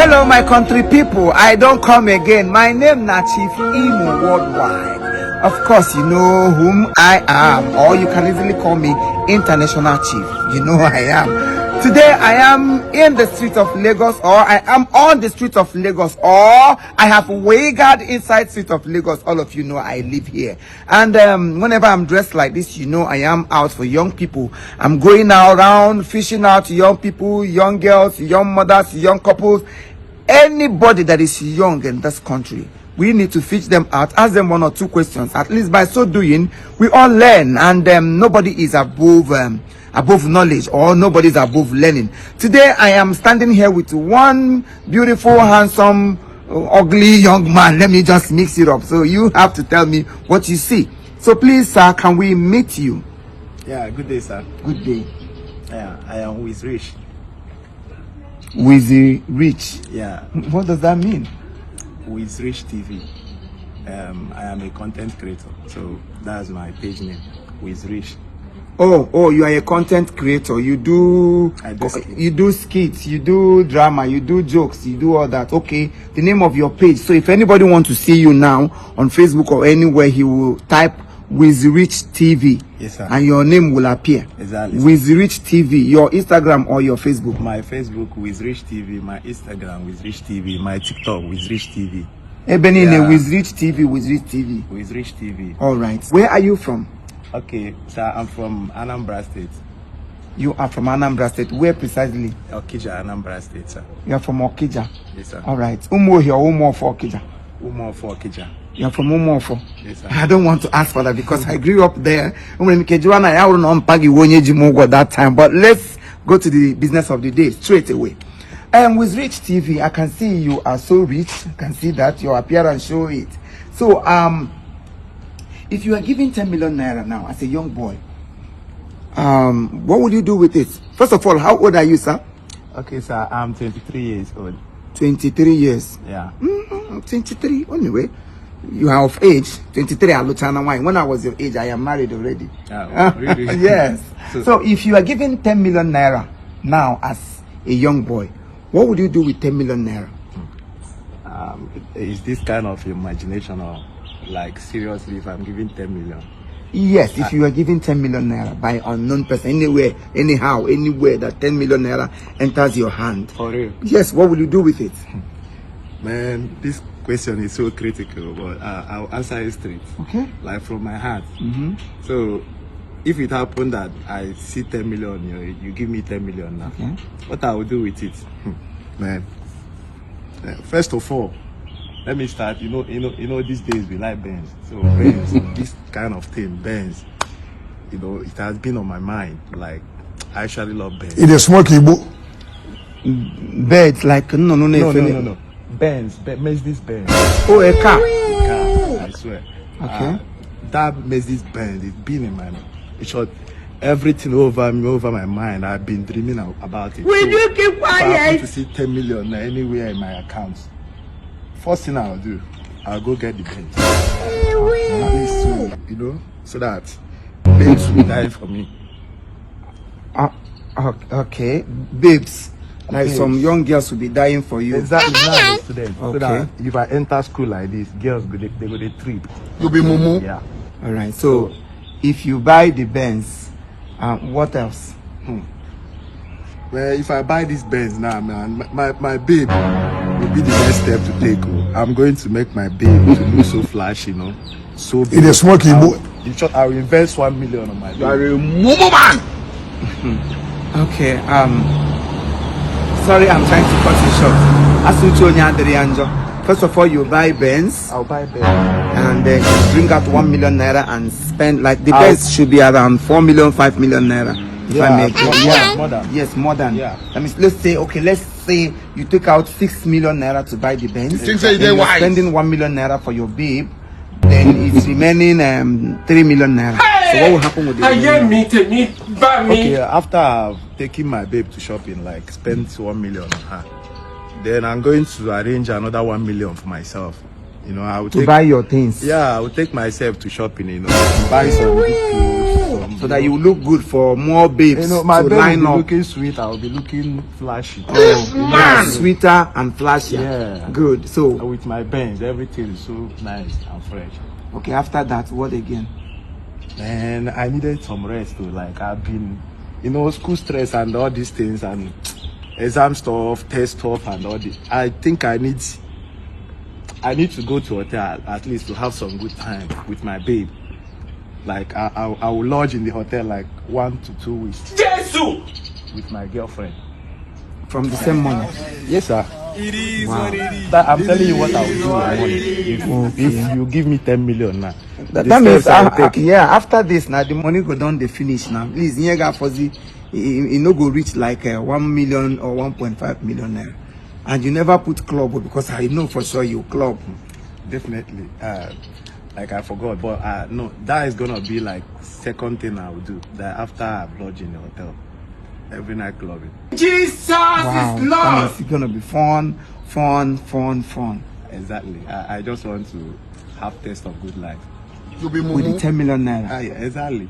Hello, my country people. I don't come again. My name na Chief Imo Worldwide. Of course, you know whom I am, or you can easily call me International Chief. You know who I am. Today, I am in the streets of Lagos, or I am on the streets of Lagos, or I have waggered inside streets of Lagos. All of you know I live here. And whenever I'm dressed like this, you know I am out for young people. I'm going around fishing out young people, young girls, young mothers, young couples. Anybody that is young in this country, we need to fish them out, ask them one or two questions. At least by so doing, we all learn, and nobody is above knowledge, or nobody is above learning. Today, I am standing here with one beautiful, handsome, ugly young man. Let me just mix it up. So you have to tell me what you see. So please, sir, can we meet you? Yeah, good day, sir. Good day. Yeah, I am with Rich. With Rich? Yeah. What does that mean? With Rich TV. I am a content creator, so that's my page name. With Rich. Oh, you are a content creator. You do skits, you do drama, you do jokes, you do all that. Okay, the name of your page. So if anybody wants to see you now on Facebook or anywhere, he will type With Rich TV. Yes, sir. And your name will appear. Exactly. With Rich TV, your Instagram or your Facebook? My Facebook With Rich TV, my Instagram With Rich TV, my TikTok With Rich TV. Ebenine, yeah. With Rich TV, With Rich TV. With Rich TV. All right. Where are you from? Okay, sir, I'm from Anambra State. You are from Anambra State. Where precisely? Okija, Anambra State, sir. You are from Okija? Yes, sir. All right. Umo here, Umo for Okija? Umo for Okija. You are from Umofo? Yes, sir. I don't want to ask for that because I grew up there. That time. But let's go to the business of the day straight away. With Rich TV, I can see you are so rich. I can see that your appearance show it. So, if you are given 10 million naira now as a young boy, what would you do with it? First of all, how old are you, sir? Okay, sir, I'm 23 years old. 23 years? Yeah. 23, anyway. You are of age. 23, when I was your age, I am married already. Oh, really? Yes. So if you are given 10 million naira now as a young boy, what would you do with 10 million naira? Is this kind of imagination, or like seriously, if I'm given 10 million? Yes, if you are given 10 million naira by unknown person, anywhere, anyhow, anywhere that 10 million naira enters your hand. For real? Yes, what will you do with it? Man, this question is so critical, but I'll answer it straight. Okay. Like from my heart. So, if it happened that I see 10 million, you give me 10 million now. Okay. What I will do with it? Man, first of all, let me start. You know, these days we like Benz. So Benz, this kind of thing, Benz. You know, it has been on my mind. Like, I actually love Benz. It is smoky, Igbo. Beds, like no. Benz, Mercedes Benz. Oh, a car. I swear. Okay. That Mercedes Benz, it's been in my, in short, everything over my mind. I've been dreaming about it. Will you keep quiet? If I happen to see 10 million anywhere in my account, first thing I'll do, I'll go get the Benz. At least so, you know, so that babes will die for me. Okay, babes. Like some young girls will be dying for you. Exactly, now the student. Okay. So that if I enter school like this, girls they go they trip. You be mumu. Yeah. All right. So, if you buy the Benz, what else? Well, if I buy this Benz now, man, my babe will be the next step to take. I'm going to make my babe to look so flashy, you know, so big. It is smoky, Igbo. In short, I will invest 1 million on my babe. You are a mumu man. Okay. Sorry, I'm trying to cut it short. First of all, you buy Benz. I'll buy Benz. And then you bring out 1 million naira and spend, like the Benz should be around 4 million, 5 million naira. More than. Yes, more than. Yeah. I mean, let's say you took out 6 million naira to buy the Benz. Things are You're wise. spending 1 million naira for your babe. Then it's remaining 3 million naira. So what will happen with the Okay, after I've taken my babe to shopping, like spend 1 million on her, then I'm going to arrange another 1 million for myself. You know, I would to buy your things. Yeah, I would take myself to shopping, you know, buy some good clothes. So that you look good for more babes You know, my to babe line will be up. looking sweet, I will be looking flashy. Yeah, sweeter and flashier. Yeah. Good. So, With my Benz, everything is so nice and fresh. okay, after that, what again? And I needed some rest too. Like, I've been, you know, school stress and all these things and exam stuff, test stuff and all this. I think I need to go to hotel at least to have some good time with my babe. Like, I will lodge in the hotel like 1 to 2 weeks. Jesus! With my girlfriend. From the same money? Yes, sir. It is Wow. what it is. I'm telling you what I will do with my money. If you give me 10 million now. That the means, steps I will take. yeah, after this, now the money go down, they finish now. Please, Nyega Fuzzy, you no go reach like 1 million or 1.5 million naira. And you never put club because I know for sure you club. Definitely. Like I forgot, but no, that is gonna be like second thing I will do. That after I've lodged in the hotel, every night clubbing. Jesus Wow, is that Lord. means it's gonna be fun. Exactly. I just want to have taste of good life. You be With the mumu. 10 million naira Yeah, exactly.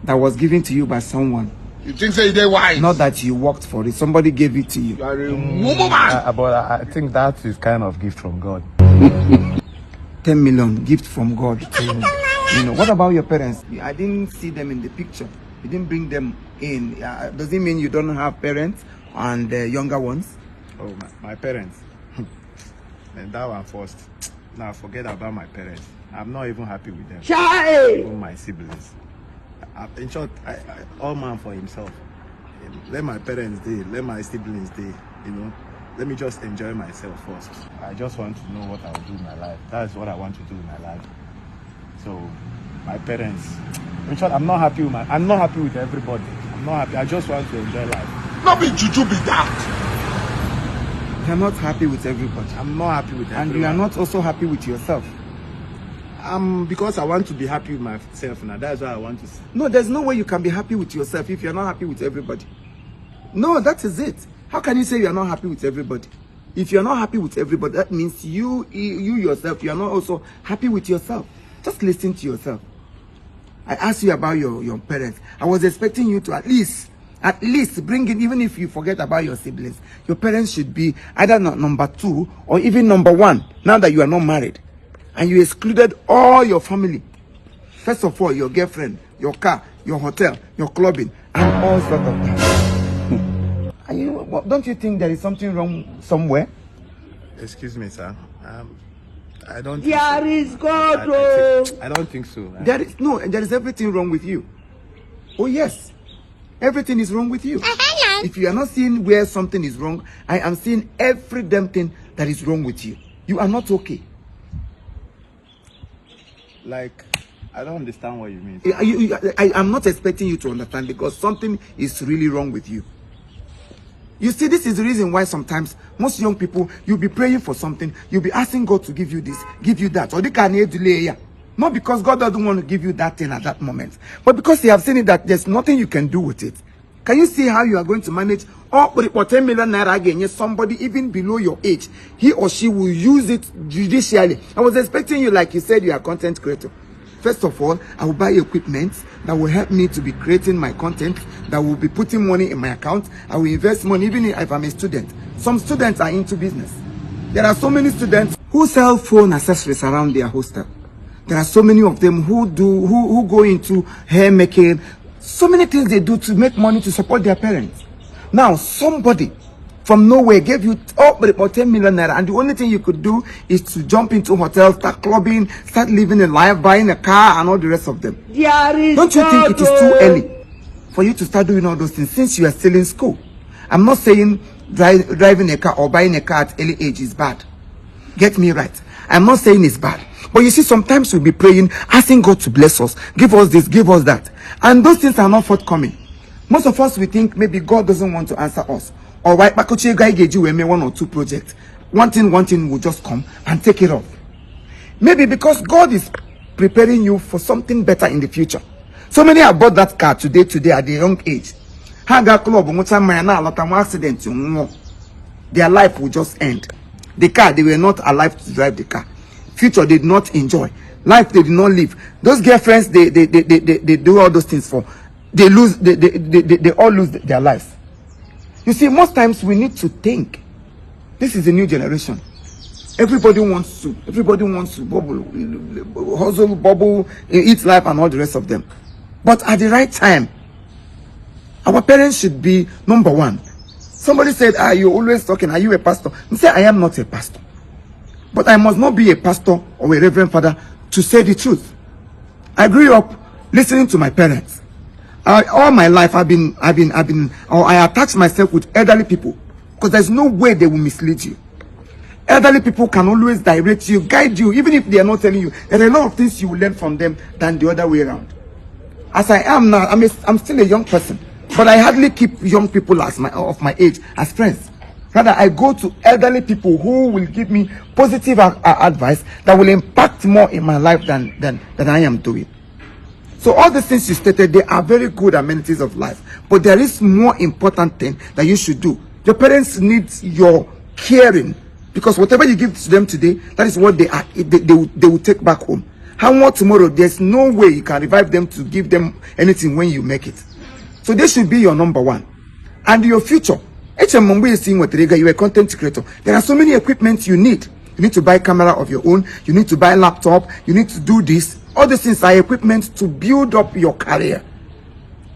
that was given to you by someone. You think say they wise? Not that you worked for it. Somebody gave it to you. You are a mumu man. But I think that is kind of gift from God. 10 million gift from God to you. You know, what about your parents? I didn't see them in the picture. You didn't bring them in. Does it mean you don't have parents and younger ones? Oh, my parents. And that one first. Now forget about my parents. I'm not even happy with them. Even my siblings. In short, all man for himself. Let my parents day, let my siblings day, you know. Let me just enjoy myself first. I just want to know what I will do in my life. That's what I want to do in my life. So, my parents. In short, I'm not happy with everybody. I'm not happy. I just want to enjoy life. Not be juju be that. You're not happy with everybody. I'm not happy with everyone. And you are not also happy with yourself. Because I want to be happy with myself now. That's why I want to see. No, there's no way you can be happy with yourself if you're not happy with everybody. No, that is it. How can you say you're not happy with everybody? If you're not happy with everybody, that means you yourself, you're not also happy with yourself. Just listen to yourself. I asked you about your parents. I was expecting you to at least bring in, even if you forget about your siblings, your parents should be either number 2 or even number 1, now that you are not married. And you excluded all your family. First of all, your girlfriend, your car, your hotel, your clubbing, and all sorts of things. Don't you think there is something wrong somewhere? Excuse me, sir. I don't. There is God. I don't think so. There is everything wrong with you. Oh yes, everything is wrong with you. If you are not seeing where something is wrong, I am seeing every damn thing that is wrong with you. You are not okay. Like, I don't understand what you mean. I am not expecting you to understand because something is really wrong with you. You see, this is the reason why sometimes most young people, you'll be praying for something, you'll be asking God to give you this, give you that, or they can delay. Not because God doesn't want to give you that thing at that moment, but because He have seen it that there's nothing you can do with it. Can you see how you are going to manage? But 10 million naira again, yes, somebody even below your age, he or she will use it judicially. I was expecting you, like you said, you are a content creator. First of all, I will buy equipment that will help me to be creating my content, that will be putting money in my account. I will invest money, even if I'm a student. Some students are into business. There are so many students who sell phone accessories around their hostel. There are so many of them who go into hair making. So many things they do to make money to support their parents. Now, somebody from nowhere gave you about 10 million naira, and the only thing you could do is to jump into hotels, start clubbing, start living a life, buying a car, and all the rest of them. Don't you think it is too early for you to start doing all those things since you are still in school? I'm not saying driving a car or buying a car at early age is bad. Get me right. I'm not saying it's bad. But you see, sometimes we'll be praying, asking God to bless us, give us this, give us that. And those things are not forthcoming. Most of us, we think maybe God doesn't want to answer us. Or why Bakuchi guy gave you 1 or 2 projects. One thing will just come and take it off. Maybe because God is preparing you for something better in the future. So many have bought that car today at a young age. Accident, their life will just end. The car, they were not alive to drive the car. future they did not enjoy, life they did not live. Those girlfriends they do all those things for, they all lose their lives. You see, most times we need to think. This is a new generation. Everybody wants to bubble, hustle, bubble, eat life and all the rest of them. But at the right time, our parents should be number one. Somebody said, "Are you always talking? Are you a pastor?" I say, I am not a pastor. But I must not be a pastor or a reverend father to say the truth. I grew up listening to my parents. All my life I attach myself with elderly people because there's no way they will mislead you. Elderly people can always direct you, guide you, even if they are not telling you. There are a lot of things you will learn from them than the other way around. As I am now, I'm still a young person, but I hardly keep young people of my age as friends. Rather, I go to elderly people who will give me positive advice that will impact more in my life than I am doing. So all the things you stated, they are very good amenities of life. But there is more important thing that you should do. Your parents need your caring, because whatever you give to them today, that is what they will take back home. How more tomorrow? There's no way you can revive them to give them anything when you make it. So they should be your number one. And your future. You're a content creator. There are so many equipment you need. You need to buy camera of your own. You need to buy laptop. You need to do this. All these things are equipment to build up your career.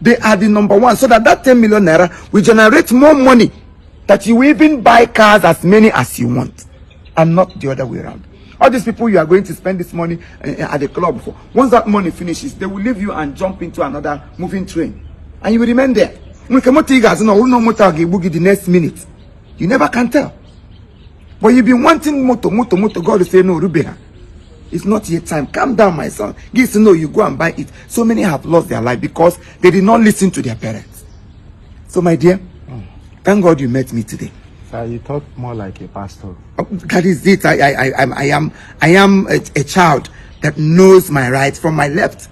They are the number one. So that 10 million naira will generate more money that you will even buy cars as many as you want. And not the other way around. All these people you are going to spend this money at the club for. Once that money finishes, they will leave you and jump into another moving train. And you will remain there. The next minute. You never can tell. But you've been wanting moto. God will say, no, Rubeha. It's not yet time. Calm down, my son. Give to know you go and buy it. So many have lost their life because they did not listen to their parents. So, my dear, thank God you met me today. Sir, you talk more like a pastor. That is it. I am a child that knows my rights from my left,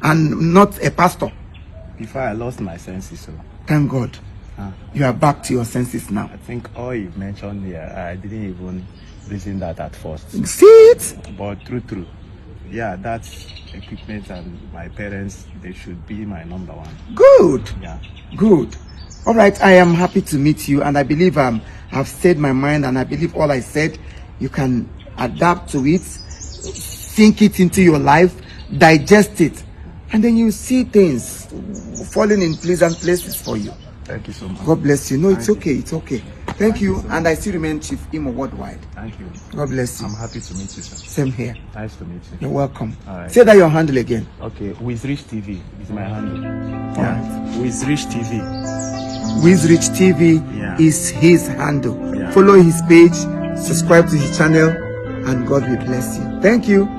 and not a pastor. Before I lost my senses, so. Thank God. You are back to your senses now. I think all you mentioned here, I didn't even listen that at first. See it? But true. Yeah, that's equipment, and my parents, they should be my number one. Good. Yeah. Good. All right, I am happy to meet you, and I believe I've said my mind, and I believe all I said, you can adapt to it, sink it into your life, digest it, and then you see things falling in pleasant places for you. Thank you so much. God bless you. No, it's okay. It's okay. Thank you. And I still remain Chief Imo worldwide. Thank you. God bless you. I'm happy to meet you, sir. Same here. Nice to meet you. You're welcome. All right. Say that your handle again. Okay, WizRich TV is my handle. Yeah. WizRich TV. WizRich TV is his handle. Follow his page, subscribe to his channel, and God will bless you. Thank you.